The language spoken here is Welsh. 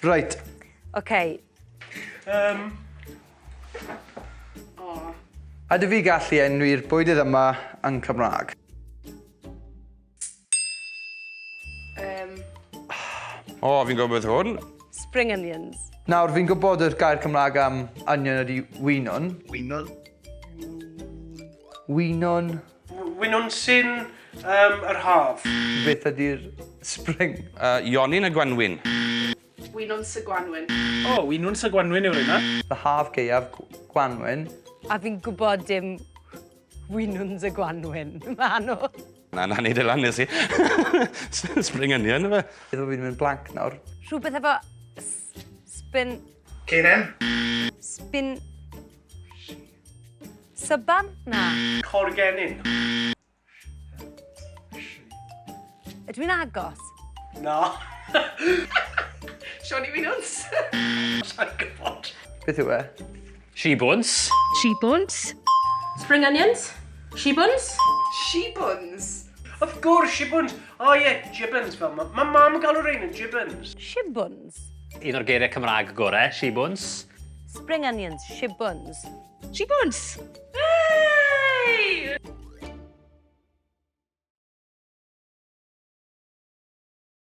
Right. OK. A dy fi gallu enwi'r bwydydd yma yn Cymraeg? O, fi'n gwybod beth hwn. Spring onions. Nawr, fi'n gwybod yr gair Cymraeg am onion ydi winon. Winon. Winon. Winon sy'n yr haf. Beth ydi'r spring? Ionyn y Gwanwyn. Winon sy Gwanwyn. O, winon sy Gwanwyn yw'r yna. Y haf gaeaf Gwanwyn. A fi'n gwybod dim winons y Gwanwyn. Ma' nhw. Na, neud e lan nes i. Spring onion, yma. Beth o fi'n mynd blanc nawr? Rhywbeth efo spin... Ceinen. Spin... Syban? Na. Corgennin. Ydw i'n agos? Na. Sioni Winons. Sa'n gwybod. Beth yw e? She-buns. She-buns. Spring onions. She-buns. She-buns. Of gwrs, shibuns. O ie, gibbons fel. Mae mam yn galw rein yn gibbons. Shibuns. Un o'r geiriau Cymraeg gorau, she-buns. Spring onions, shibuns. She-buns. Hey!